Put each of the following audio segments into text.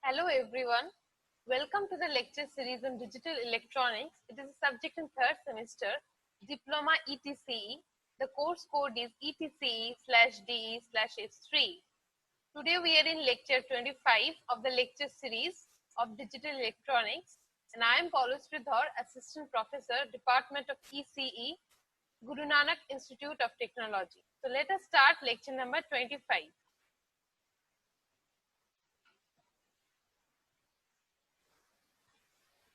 Hello everyone. Welcome to the lecture series on digital electronics. It is a subject in third semester, Diploma ETCE. The course code is ETCE/DE/S3. Today we are in lecture 25 of the lecture series of digital electronics, and I am Paulo Sridhar, Assistant Professor, Department of ECE, Guru Nanak Institute of Technology. So let us start lecture number 25.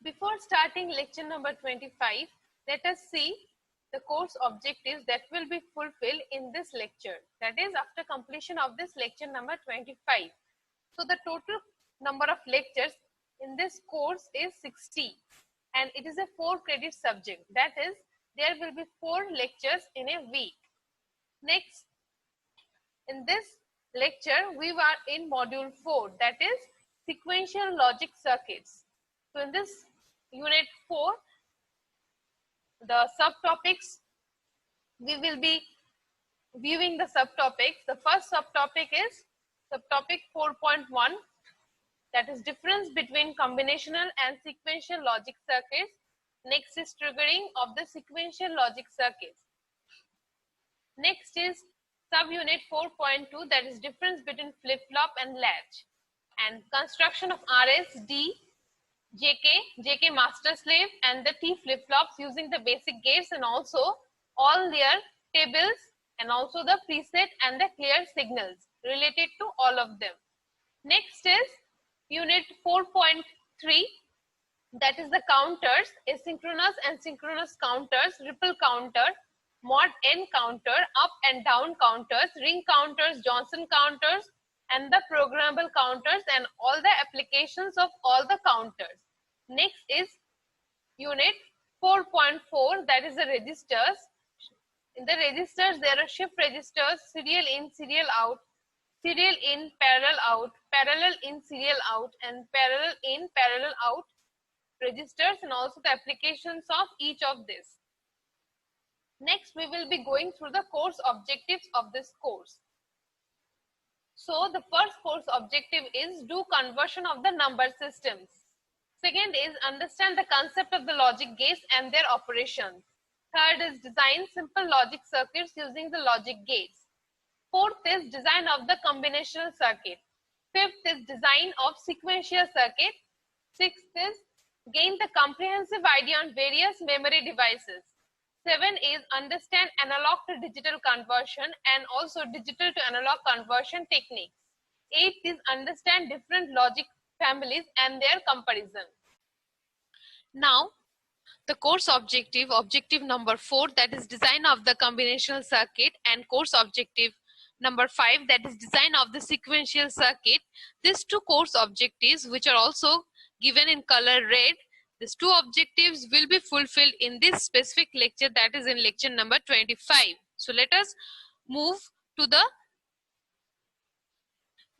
Before starting lecture number 25, let us see the course objectives that will be fulfilled in this lecture. That is after completion of this lecture number 25. So the total number of lectures in this course is 60 and it is a 4-credit subject. That is, there will be 4 lectures in a week. Next, in this lecture, we are in module 4, that is sequential logic circuits. So in this unit 4, the subtopics, we will be viewing the subtopics. The first subtopic is subtopic 4.1, that is difference between combinational and sequential logic circuits. Next is triggering of the sequential logic circuits. Next is subunit 4.2, that is difference between flip-flop and latch, and construction of RS-D, JK master slave, and the T flip-flops using the basic gates and also all their tables and also the preset and the clear signals related to all of them. Next is unit 4.3, that is the counters, asynchronous and synchronous counters, ripple counter, mod n counter, up and down counters, ring counters, Johnson counters, and the programmable counters and all the applications of all the counters. Next is unit 4.4, that is the registers. In the registers, there are shift registers, serial in, serial out, serial in, parallel out, parallel in, serial out, and parallel in, parallel out registers, and also the applications of each of this. Next, we will be going through the course objectives of this course. So the first course objective is do conversion of the number systems. Second is understand the concept of the logic gates and their operations. Third is design simple logic circuits using the logic gates. Fourth is design of the combinational circuit. Fifth is design of sequential circuit. Sixth is gain the comprehensive idea on various memory devices. 7 is understand analog to digital conversion and also digital to analog conversion techniques. 8 is understand different logic families and their comparison. Now, the course objective number 4, that is design of the combinational circuit, and course objective number 5, that is design of the sequential circuit. These two course objectives, which are also given in color red, these two objectives will be fulfilled in this specific lecture, that is in lecture number 25. So let us move to the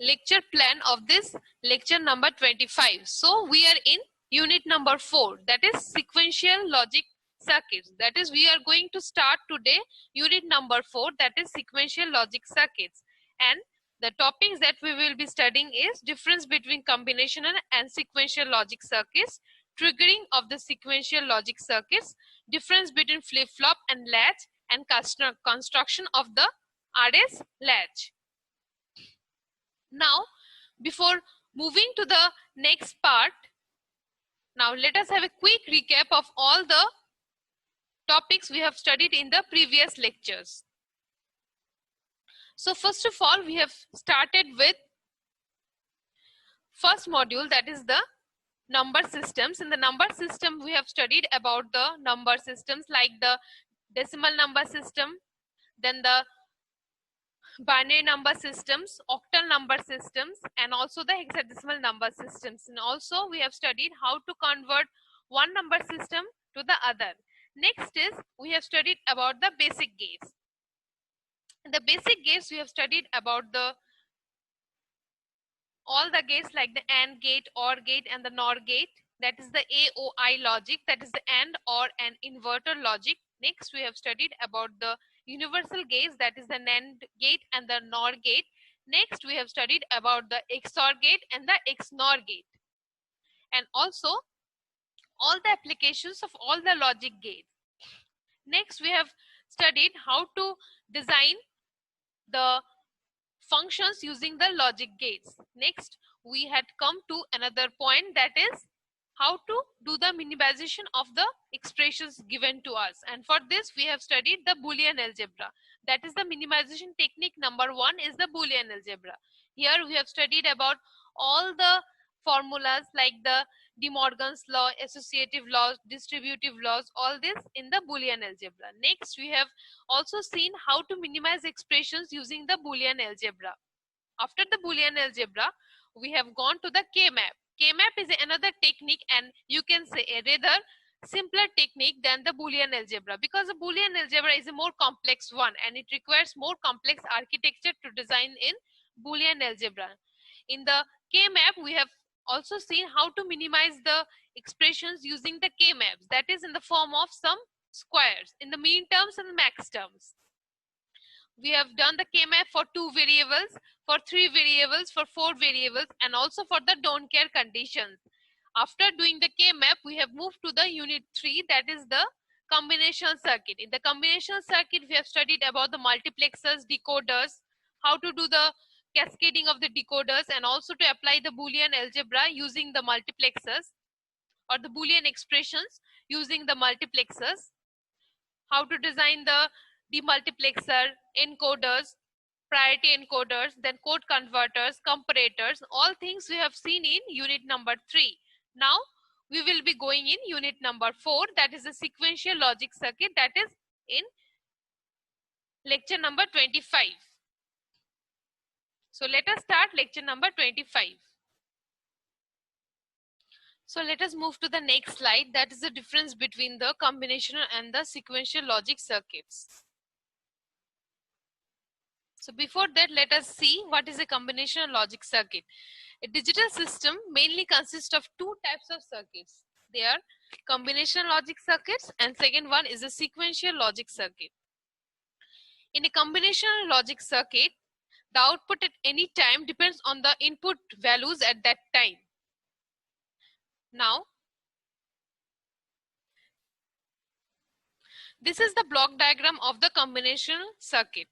lecture plan of this lecture number 25. So we are in unit number 4, that is sequential logic circuits. That is, we are going to start today unit number 4, that is sequential logic circuits, and the topics that we will be studying is difference between combinational and sequential logic circuits, triggering of the sequential logic circuits, difference between flip-flop and latch, and construction of the RS latch. Now, before moving to the next part, now let us have a quick recap of all the topics we have studied in the previous lectures. So first of all, we have started with first module, that is the number systems. In the number system, we have studied about the number systems like the decimal number system, then the binary number systems, octal number systems, and also the hexadecimal number systems. And also we have studied how to convert one number system to the other. Next is we have studied about the basic gates. In the basic gates, we have studied about all the gates like the AND gate, OR gate, and the NOR gate. That is the AOI logic, that is the AND, OR, and inverter logic. Next, we have studied about the universal gates, that is the NAND gate and the NOR gate. Next, we have studied about the XOR gate and the XNOR gate, and also all the applications of all the logic gates. Next, we have studied how to design the functions using the logic gates. Next, we had come to another point, that is how to do the minimization of the expressions given to us. And for this, we have studied the Boolean algebra. That is the minimization technique number 1 is the Boolean algebra. Here we have studied about all the formulas like the De Morgan's law, associative laws, distributive laws, all this in the Boolean algebra. Next, we have also seen how to minimize expressions using the Boolean algebra. After the Boolean algebra, we have gone to the K-map. K-map is another technique, and you can say a rather simpler technique than the Boolean algebra, because the Boolean algebra is a more complex one and it requires more complex architecture to design in Boolean algebra. In the K-map, we have also seen how to minimize the expressions using the K-maps, that is in the form of some squares in the mean terms and max terms. We have done the K-map for 2 variables, for 3 variables, for 4 variables, and also for the don't care conditions. After doing the K-map, we have moved to the unit 3, that is the combination circuit. In the combination circuit, we have studied about the multiplexers, decoders, how to do the cascading of the decoders, and also to apply the Boolean algebra using the multiplexers, or the Boolean expressions using the multiplexers, how to design the demultiplexer, encoders, priority encoders, then code converters, comparators, all things we have seen in unit number 3. Now we will be going in unit number 4, that is the sequential logic circuit, that is in lecture number 25. So let us start lecture number 25. So let us move to the next slide, that is the difference between the combinational and the sequential logic circuits. So before that, let us see what is a combinational logic circuit. A digital system mainly consists of 2 types of circuits. They are combinational logic circuits, and second one is a sequential logic circuit. In a combinational logic circuit, the output at any time depends on the input values at that time. Now, this is the block diagram of the combinational circuit.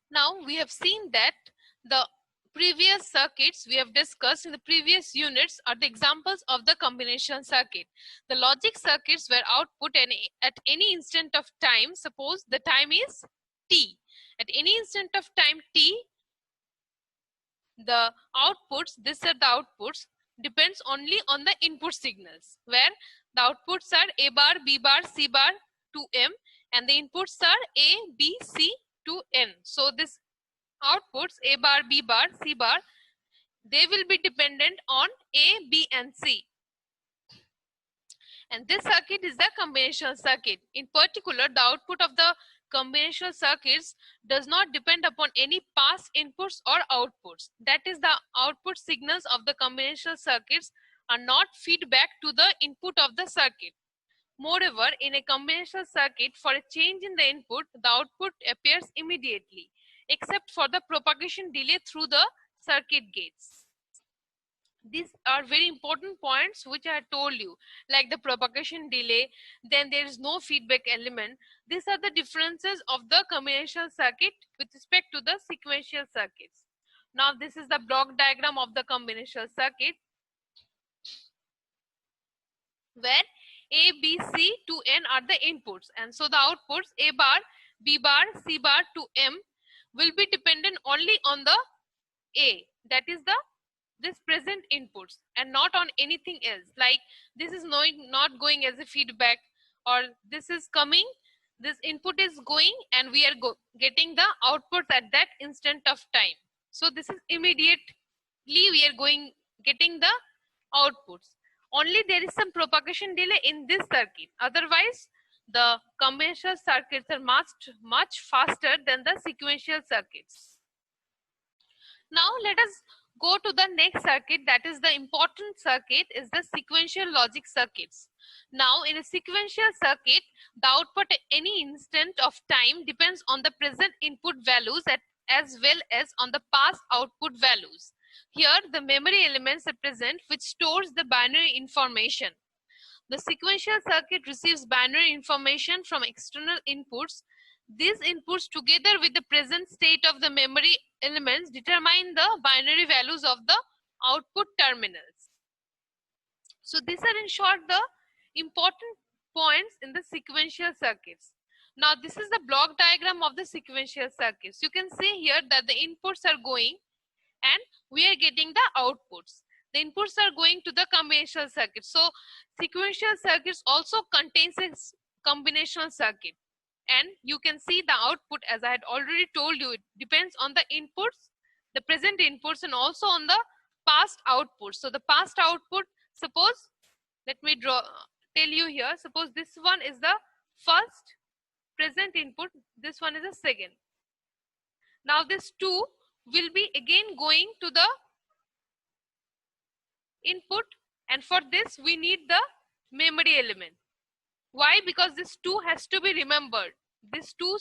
Now we have seen that the previous circuits we have discussed in the previous units are the examples of the combination circuit. The logic circuits were output at any instant of time. Suppose the time is t. At any instant of time t, the outputs, these are the outputs, depends only on the input signals, where the outputs are A bar, B bar, C bar to M, and the inputs are A, B, C to N. So this outputs A bar, B bar, C bar, they will be dependent on A, B and C. And this circuit is the combinational circuit. In particular, the output of the combinational circuits does not depend upon any past inputs or outputs. That is, the output signals of the combinational circuits are not feedback to the input of the circuit. Moreover, in a combinational circuit, for a change in the input, the output appears immediately, except for the propagation delay through the circuit gates. These are very important points which I told you, like the propagation delay, then there is no feedback element. These are the differences of the combinational circuit with respect to the sequential circuits. Now this is the block diagram of the combinational circuit, where A, B, C to N are the inputs, and so the outputs A bar, B bar, C bar to M will be dependent only on the A, that is this present inputs, and not on anything else. Like this is not going as a feedback, or this is coming, this input is going, and we are getting the outputs at that instant of time. So this is immediately we are getting the outputs. Only there is some propagation delay in this circuit. Otherwise, the conventional circuits are much faster than the sequential circuits. Now let us go to the next circuit, that is the important circuit, is the sequential logic circuits. Now in a sequential circuit, the output at any instant of time depends on the present input values at as well as on the past output values. Here, the memory elements are present which stores the binary information. The sequential circuit receives binary information from external inputs. These inputs, together with the present state of the memory elements, determine the binary values of the output terminals. So these are in short the important points in the sequential circuits. Now this is the block diagram of the sequential circuits. You can see here that the inputs are going and we are getting the outputs. The inputs are going to the combinational circuit. So sequential circuits also contains a combinational circuit. And you can see the output, as I had already told you, it depends on the inputs, the present inputs, and also on the past outputs. So the past output, suppose, let me tell you here, suppose this one is the first present input, this one is the second. Now this 2 will be again going to the input, and for this we need the memory element. Why? Because this 2 has to be remembered. This 2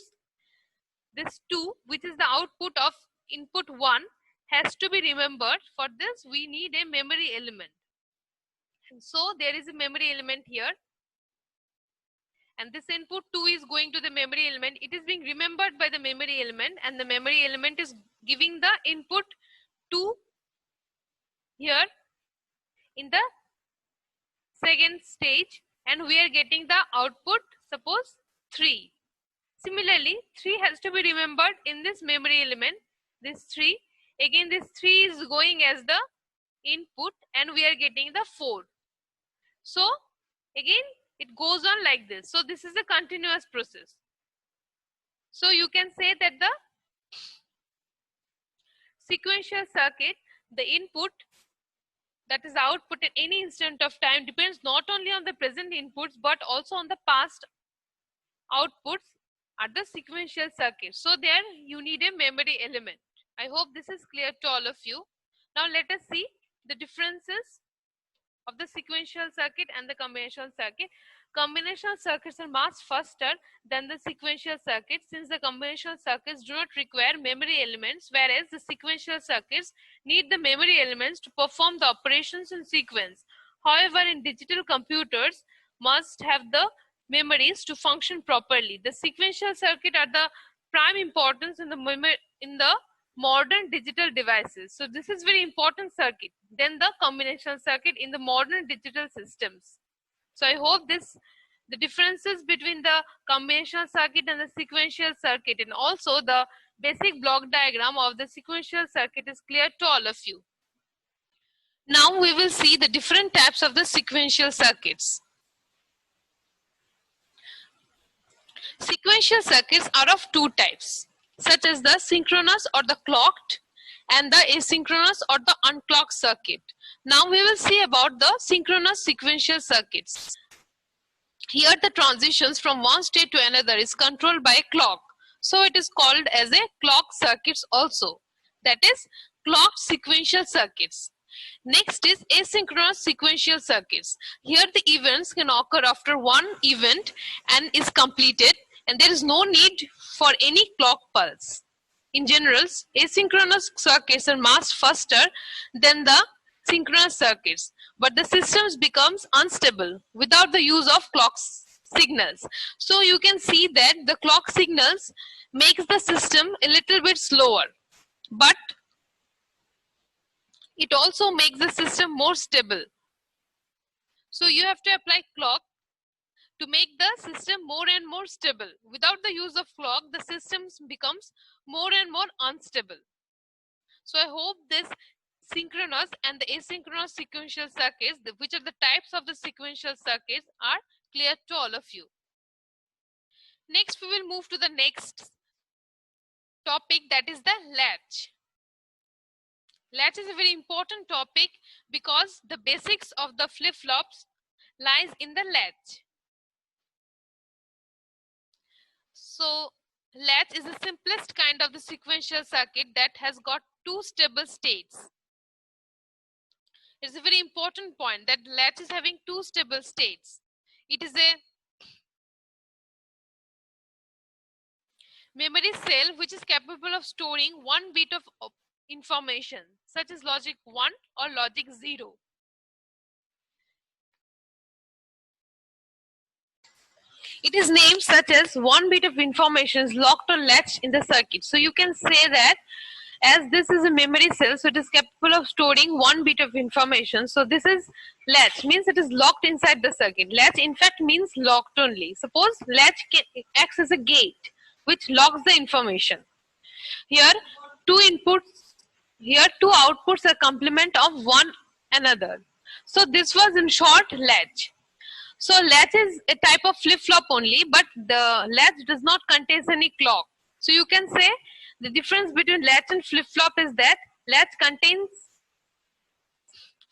which is the output of input 1 has to be remembered. For this we need a memory element. And so there is a memory element here. And this input 2 is going to the memory element. It is being remembered by the memory element, and the memory element is giving the input 2 here in the second stage, and we are getting the output, suppose 3. Similarly, 3 has to be remembered in this memory element, this 3. Again, this 3 is going as the input, and we are getting the 4. So again, it goes on like this. So this is a continuous process. So you can say that the sequential circuit, the input, that is the output at any instant of time, depends not only on the present inputs but also on the past outputs at the sequential circuit. So there you need a memory element. I hope this is clear to all of you. Now let us see the differences of the sequential circuit and the combinational circuit. Combinational circuits are much faster than the sequential circuits, since the combinational circuits do not require memory elements, whereas the sequential circuits need the memory elements to perform the operations in sequence. However, in digital computers must have the memories to function properly. The sequential circuit are the prime importance in the modern digital devices. So this is very important circuit than the combinational circuit in the modern digital systems. So I hope the differences between the combinational circuit and the sequential circuit, and also the basic block diagram of the sequential circuit, is clear to all of you. Now we will see the different types of the sequential circuits. Sequential circuits are of two types, such as the synchronous or the clocked and the asynchronous or the unclocked circuit. Now we will see about the synchronous sequential circuits. Here the transitions from one state to another is controlled by a clock. So it is called as a clock circuits also. That is clocked sequential circuits. Next is asynchronous sequential circuits. Here the events can occur after one event and is completed, and there is no need for any clock pulse. In general, asynchronous circuits are much faster than the synchronous circuits, but the systems becomes unstable without the use of clock signals. So you can see that the clock signals makes the system a little bit slower, but it also makes the system more stable. So you have to apply clock to make the system more and more stable. Without the use of clock, the system becomes more and more unstable. So I hope this synchronous and the asynchronous sequential circuits, which are the types of the sequential circuits, are clear to all of you. Next, we will move to the next topic, that is the latch. Latch is a very important topic because the basics of the flip-flops lies in the latch. So latch is the simplest kind of the sequential circuit that has got two stable states. It's a very important point that latch is having two stable states. It is a memory cell which is capable of storing 1 bit of information, such as logic 1 or logic 0. It is named such as 1 bit of information is locked or latched in the circuit. So you can say that as this is a memory cell, so it is capable of storing 1 bit of information. So this is latch, means it is locked inside the circuit. Latch in fact means locked only. Suppose latch acts as a gate which locks the information. Here two outputs are complement of one another. So this was in short latch. So latch is a type of flip-flop only, but the latch does not contain any clock. So you can say the difference between latch and flip-flop is that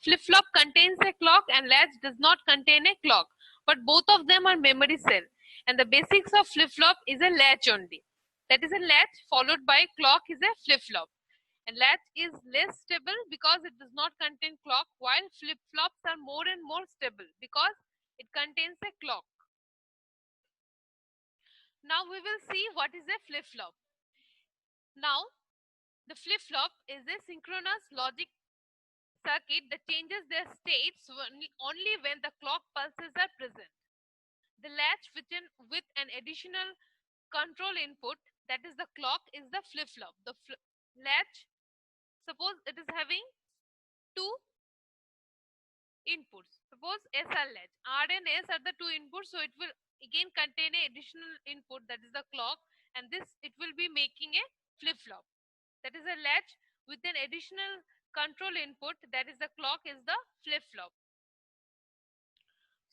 flip-flop contains a clock and latch does not contain a clock. But both of them are memory cell. And the basics of flip-flop is a latch only. That is a latch followed by clock is a flip-flop. And latch is less stable because it does not contain clock, while flip-flops are more and more stable because it contains a clock. Now we will see what is a flip-flop. Now the flip-flop is a synchronous logic circuit that changes their states only when the clock pulses are present. The latch with an additional control input, that is the clock, is the flip-flop. The latch, suppose it is having two inputs. Suppose SR latch. R and S are the two inputs, so it will again contain an additional input, that is the clock, and this it will be making a flip-flop. That is a latch with an additional control input, that is the clock, is the flip-flop.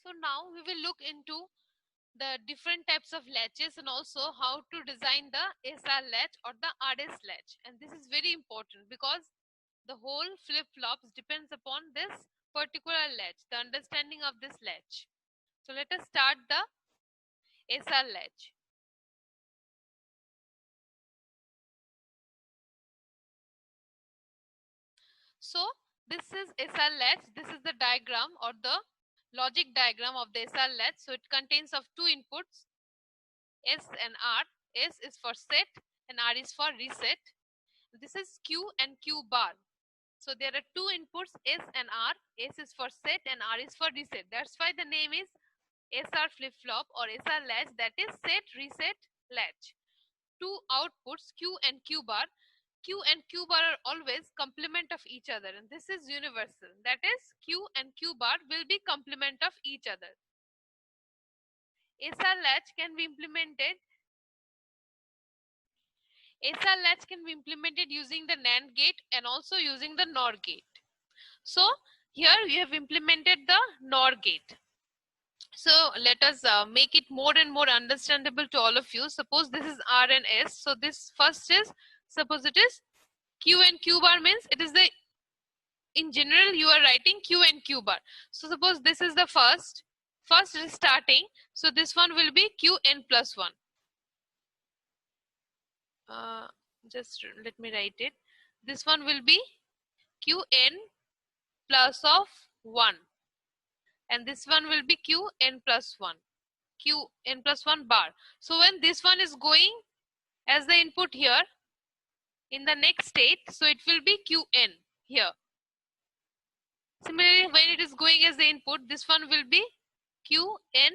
So now we will look into the different types of latches and also how to design the SR latch or the RS latch. And this is very important because the whole flip-flops depends upon this particular latch, the understanding of this latch. So let us start the SR latch. So this is SR latch. This is the diagram or the logic diagram of the SR latch. So it contains of two inputs, S and R. S is for set and R is for reset. This is Q and Q bar. So there are two inputs, S and R. S is for set and R is for reset. That's why the name is SR flip-flop or SR latch, that is set reset latch. Two outputs, Q and Q bar. Q and Q bar are always complement of each other, and this is universal. That is, Q and Q bar will be complement of each other. SR latch can be implemented. SR latch can be implemented using the NAND gate and also using the NOR gate. So here we have implemented the NOR gate. So let us make it more and more understandable to all of you. Suppose this is R and S. So this first is, suppose it is Q and Q bar, means it is the, in general you are writing Q and Q bar. So suppose this is the first is starting. So this one will be Qn plus 1. Just let me write it. This one will be Qn plus of 1. And this one will be Qn plus 1. Qn plus 1 bar. So when this one is going as the input here, in the next state, so it will be Qn here. Similarly, when it is going as the input, this one will be Qn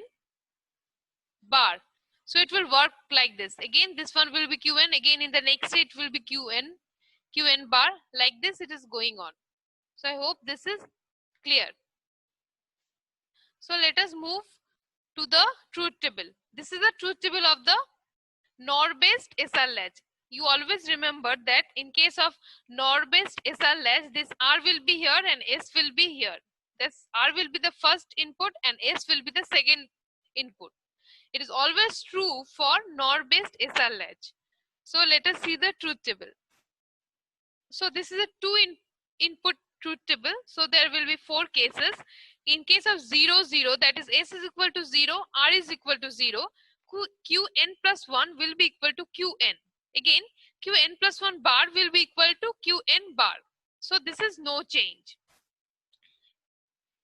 bar. So it will work like this. Again, this one will be Qn. Again, in the next state, it will be Qn bar. Like this, it is going on. So I hope this is clear. So let us move to the truth table. This is the truth table of the NOR based SR latch. You always remember that in case of NOR based SR latch, this R will be here and S will be here. This R will be the first input and S will be the second input. It is always true for NOR based SR latch. So let us see the truth table. So this is a input truth table. So there will be 4 cases. In case of 0, 0, that is S is equal to 0, R is equal to 0, Qn plus 1 will be equal to Qn. Again, Qn plus 1 bar will be equal to Qn bar. So this is no change.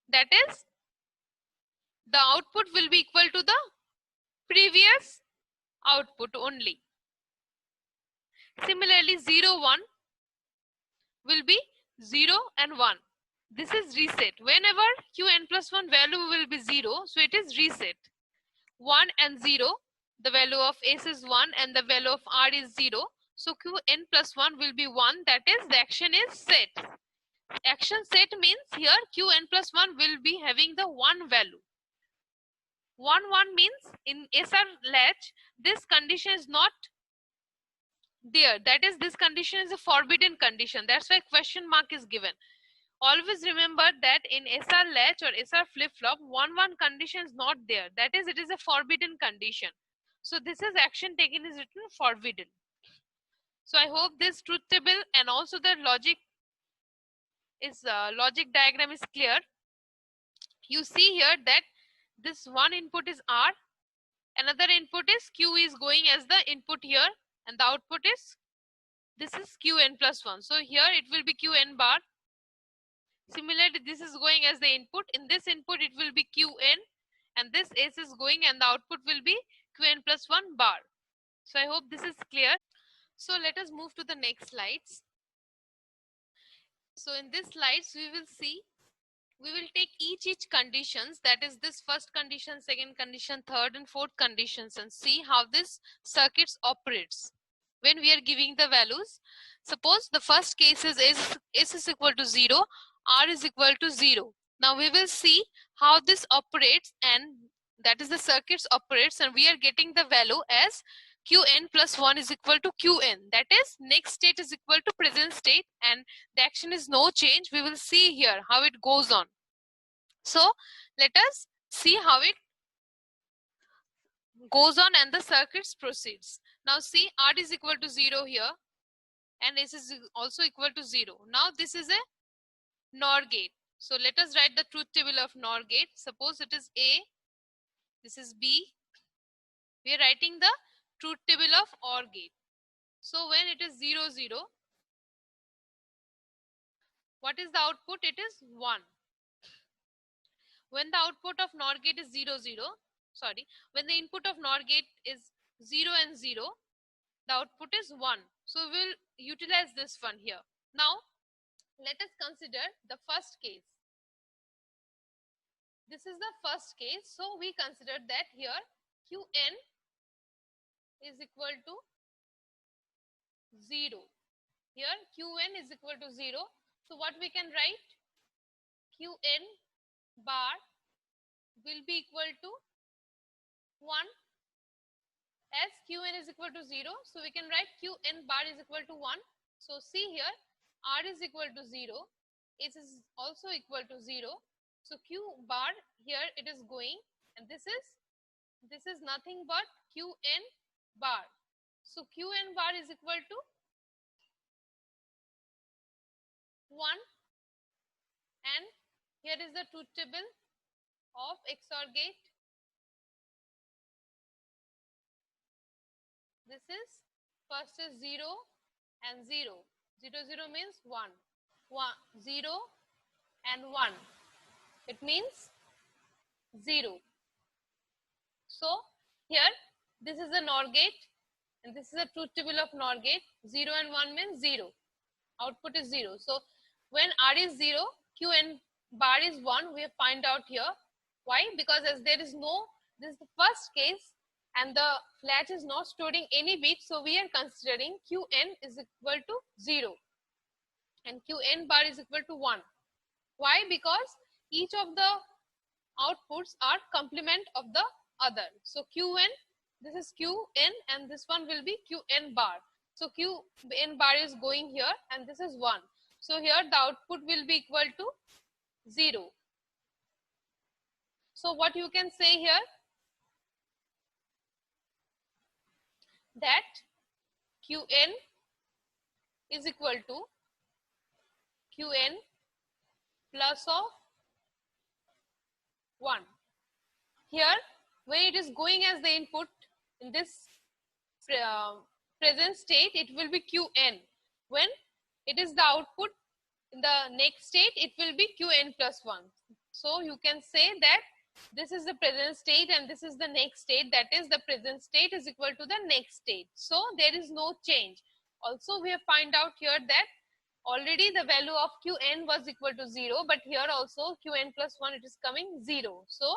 That is, the output will be equal to the previous output only. Similarly, 0, 1 will be 0 and 1. This is reset. Whenever qn plus 1 value will be 0, so it is reset. 1 and 0, the value of s is 1 and the value of r is 0. So qn plus 1 will be 1, that is the action is set. Action set means here qn plus 1 will be having the 1 value. 1, 1 means in SR latch, this condition is not there. That is, this condition is a forbidden condition. That's why question mark is given. Always remember that in SR latch or SR flip-flop, 1, 1 condition is not there. That is, it is a forbidden condition. So this is action taken is written forbidden. So I hope this truth table and also the logic diagram is clear. You see here that this one input is R, another input is Q is going as the input here, and the output is, this is Qn plus 1. So here it will be Qn bar. Similarly, this is going as the input. In this input, it will be Qn, and this S is going, and the output will be Qn plus 1 bar. So I hope this is clear. So let us move to the next slides. So in this slides, we will take each conditions, that is this first condition, second condition, third and fourth conditions, and see how this circuits operates when we are giving the values. Suppose the first case is S is equal to 0, R is equal to 0. Now we will see how this operates, and that is the circuits operates, and we are getting the value as Qn plus 1 is equal to Qn. That is, next state is equal to present state, and the action is no change. We will see here how it goes on. So let us see how it goes on and the circuits proceeds. Now see, R is equal to 0 here, and S is also equal to 0. Now this is a NOR gate. So let us write the truth table of NOR gate. Suppose it is A, this is B. We are writing the truth table of OR gate. So when it is 0, 0, what is the output? It is 1. When the output of NOR gate is 0, 0, when the input of NOR gate is 0 and 0, the output is 1. So we'll utilize this one here. Now let us consider the first case. This is the first case. So we consider that here Qn is equal to 0. Here Qn is equal to 0. So what we can write? Qn bar will be equal to 1. As Qn is equal to 0, so we can write Qn bar is equal to 1. So see here, R is equal to 0, S is also equal to 0. So Q bar here it is going, and this is nothing but Qn bar. So Qn bar is equal to 1, and here is the truth table of XOR gate. This is first is 0 and 0. 0, 0 means 1. 0 and 1. It means 0. So here this is the NOR gate, and this is the truth table of NOR gate. 0 and 1 means 0. Output is 0. So when R is 0, Qn bar is 1. We have find out here. Why? Because as there is no, this is the first case, and the latch is not storing any bit, so we are considering Qn is equal to 0 and Qn bar is equal to 1. Why? Because each of the outputs are complement of the other. So Qn, this is Qn, and this one will be Qn bar. So Qn bar is going here, and this is 1. So here the output will be equal to 0. So what you can say here? That Qn is equal to Qn plus of 1. Here, when it is going as the input in this present state, it will be Qn. When it is the output in the next state, it will be Qn plus 1. So you can say that this is the present state and this is the next state. That is, the present state is equal to the next state. So there is no change. Also, we have find out here that already the value of Qn was equal to 0, but here also Qn plus 1 it is coming 0. So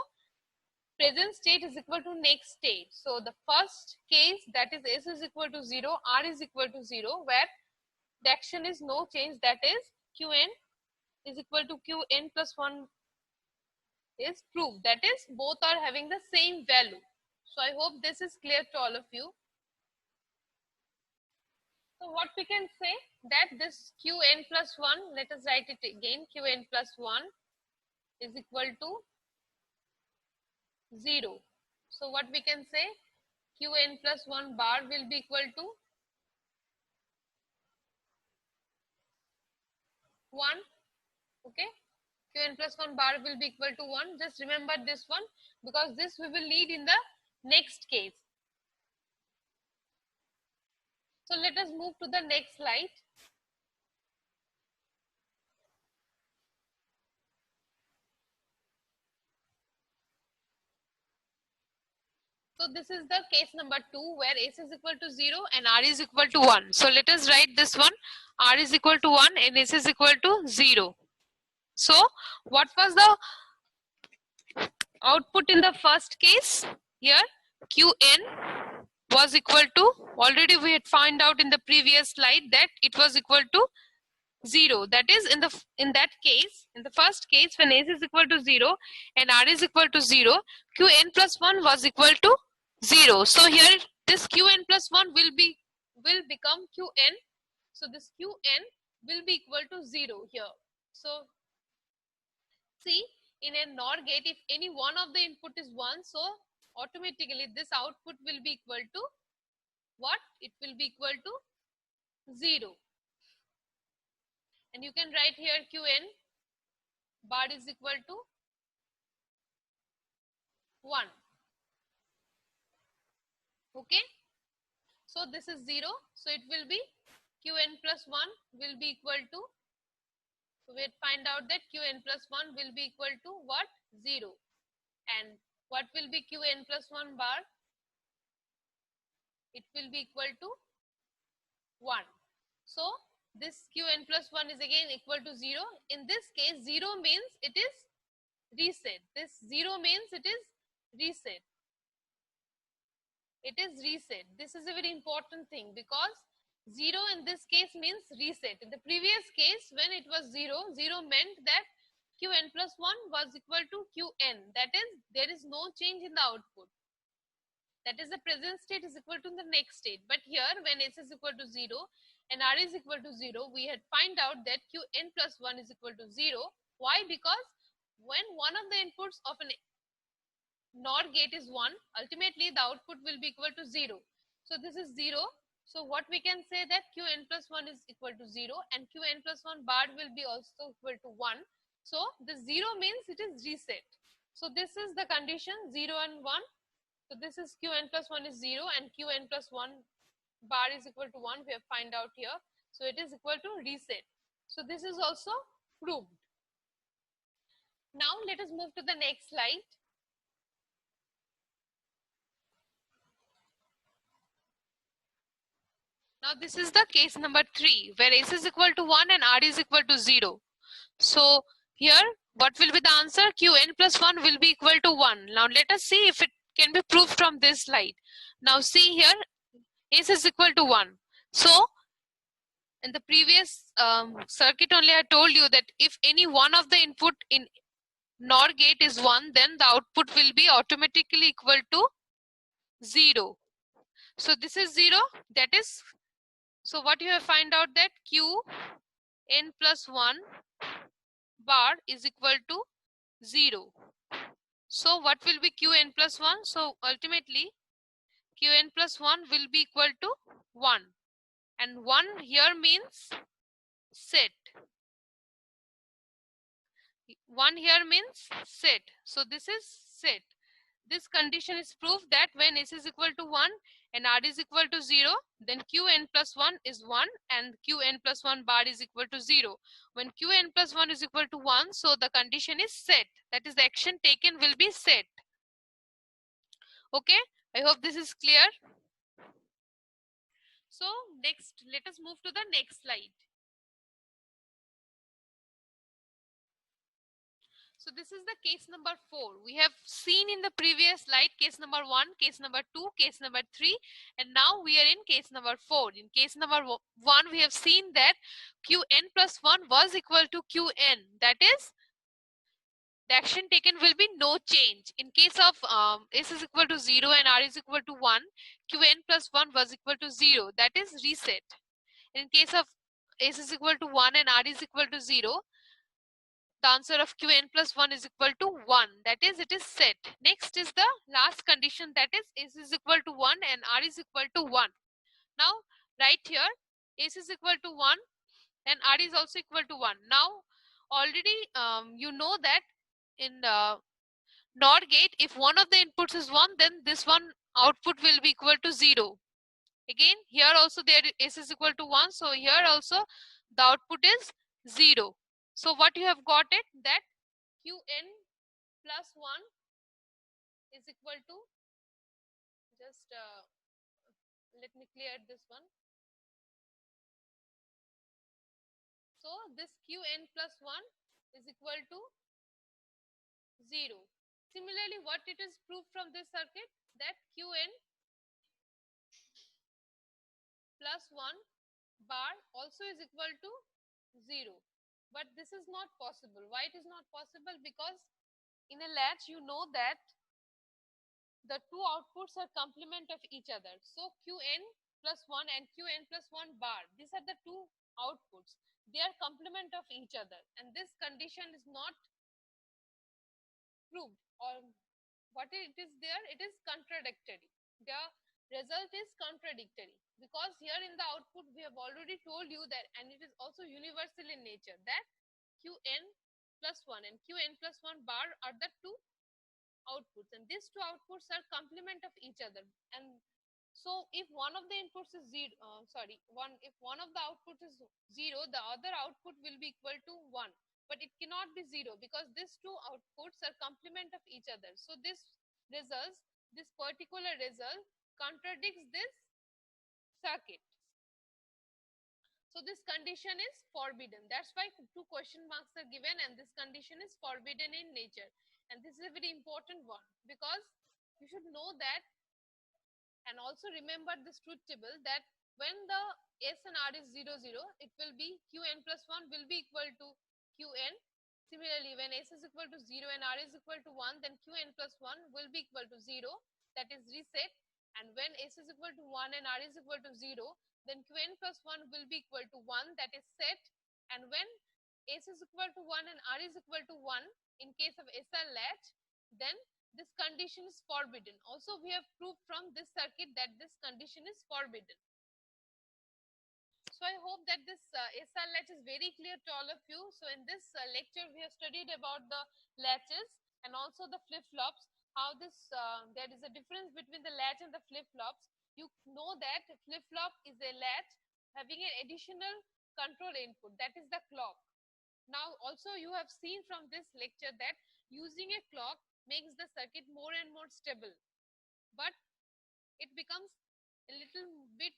present state is equal to next state. So the first case, that is S is equal to 0, R is equal to 0, where the action is no change, that is Qn is equal to Qn plus 1 is proved. That is both are having the same value. So I hope this is clear to all of you. So what we can say, that this Qn plus 1, let us write it again, Qn plus 1 is equal to 0. So what we can say, Qn plus 1 bar will be equal to 1. Okay, Qn plus 1 bar will be equal to 1. Just remember this one, because this we will need in the next case. So let us move to the next slide. So this is the case number 2, where S is equal to 0 and R is equal to 1. So let us write this one, R is equal to 1 and S is equal to 0. So what was the output in the first case? Here Qn was equal to, already we had found out in the previous slide that it was equal to 0. That is in that case, in the first case, when S is equal to 0 and R is equal to 0, Qn plus 1 was equal to 0. So here this Qn plus 1 will become Qn. So this Qn will be equal to 0 here. So see, in a NOR gate, if any one of the input is 1, so automatically this output will be equal to what? It will be equal to 0. And you can write here Qn bar is equal to 1. Okay, so this is 0, so it will be Qn plus 1 will be equal to, so we find out that Qn plus 1 will be equal to what? 0. And what will be Qn plus 1 bar? It will be equal to 1. So this Qn plus 1 is again equal to 0. In this case, 0 means it is reset. This 0 means it is reset. It is reset. This is a very important thing, because 0 in this case means reset. In the previous case, when it was 0, 0 meant that Qn plus 1 was equal to Qn. That is, there is no change in the output. That is, the present state is equal to the next state. But here, when S is equal to 0 and R is equal to 0, we had find out that Qn plus 1 is equal to 0. Why? Because when one of the inputs of an NOR gate is 1, ultimately the output will be equal to 0. So this is 0. So what we can say, that Qn plus 1 is equal to 0 and Qn plus 1 bar will be also equal to 1. So the 0 means it is reset. So this is the condition, 0 and 1. So this is Qn plus 1 is 0 and Qn plus 1 bar is equal to 1. We have find out here. So it is equal to reset. So this is also proved. Now let us move to the next slide. Now this is the case number 3, where S is equal to 1 and R is equal to 0. So here what will be the answer? Qn plus 1 will be equal to 1. Now let us see if it can be proved from this slide. Now see here, S is equal to 1. So in the previous circuit only I told you that if any one of the input in NOR gate is 1, then the output will be automatically equal to 0. So this is 0, that is, so what you have find out, that Qn plus 1 bar is equal to 0. So what will be Qn plus 1? So ultimately Qn plus 1 will be equal to 1. And 1 here means set. 1 here means set. So this is set. This condition is proof that when S is equal to 1 and R is equal to 0, then Qn plus 1 is 1 and Qn plus 1 bar is equal to 0. When Qn plus 1 is equal to 1, so the condition is set. That is, the action taken will be set. Okay, I hope this is clear. So next, let us move to the next slide. So this is the case number 4. We have seen in the previous slide case number 1, case number 2, case number 3, and now we are in case number 4. In case number 1, we have seen that Qn plus 1 was equal to Qn. That is, the action taken will be no change. In case of S is equal to 0 and R is equal to 1, Qn plus 1 was equal to 0. That is reset. In case of S is equal to 1 and R is equal to 0, the answer of Qn plus 1 is equal to 1. That is, it is set. Next is the last condition, that is S is equal to 1 and R is equal to 1. Now, right here, S is equal to 1 and R is also equal to 1. Now, already you know that in the NOR gate, if one of the inputs is 1, then this one output will be equal to 0. Again, here also there S is equal to 1. So, here also the output is 0. So, what you have got it, that Qn plus 1 is equal to, just let me clear this one. So, this Qn plus 1 is equal to 0. Similarly, what it is proved from this circuit, that Qn plus 1 bar also is equal to 0. But this is not possible. Why it is not possible? Because in a latch, you know that the two outputs are complement of each other. So Qn plus 1 and Qn plus 1 bar, these are the two outputs. They are complement of each other, and this condition is not proved, or what it is there, it is contradictory. The result is contradictory, because here in the output we have already told you that, and it is also universal in nature, that Qn plus 1 and Qn plus 1 bar are the two outputs, and these two outputs are complement of each other. And so if one of the inputs is if one of the outputs is 0, the other output will be equal to 1. But it cannot be 0, because these two outputs are complement of each other. So this particular result contradicts this circuit. So this condition is forbidden. That's why two question marks are given, and this condition is forbidden in nature. And this is a very important one, because you should know that, and also remember this truth table, that when the S and R is 0, 0, it will be Qn plus 1 will be equal to Qn. Similarly, when S is equal to 0 and R is equal to 1, then Qn plus 1 will be equal to 0, that is reset. And when S is equal to 1 and R is equal to 0, then Qn plus 1 will be equal to 1, that is set. And when S is equal to 1 and R is equal to 1, in case of SR latch, then this condition is forbidden. Also, we have proved from this circuit that this condition is forbidden. So I hope that this SR latch is very clear to all of you. So in this lecture, we have studied about the latches and also the flip-flops, how this there is a difference between the latch and the flip-flops. You know that flip-flop is a latch having an additional control input, that is the clock. Now also you have seen from this lecture that using a clock makes the circuit more and more stable, but it becomes a little bit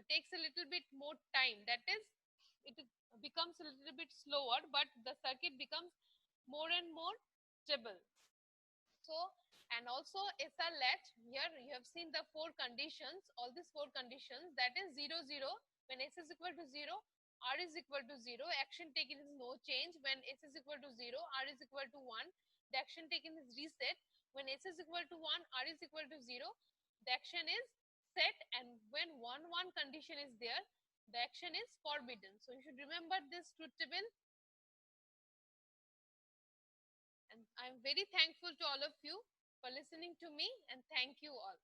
takes a little bit more time. That is, it becomes a little bit slower, but the circuit becomes more and more stable. So, and also SR latch, here you have seen the 4 conditions, all these 4 conditions, that is 0, 0, when S is equal to 0, R is equal to 0, action taken is no change. When S is equal to 0, R is equal to 1, the action taken is reset. When S is equal to 1, R is equal to 0, the action is set. And when 1, 1 condition is there, the action is forbidden. So you should remember this truth table. And I'm very thankful to all of you for listening to me, and thank you all.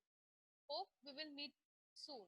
Hope we will meet soon.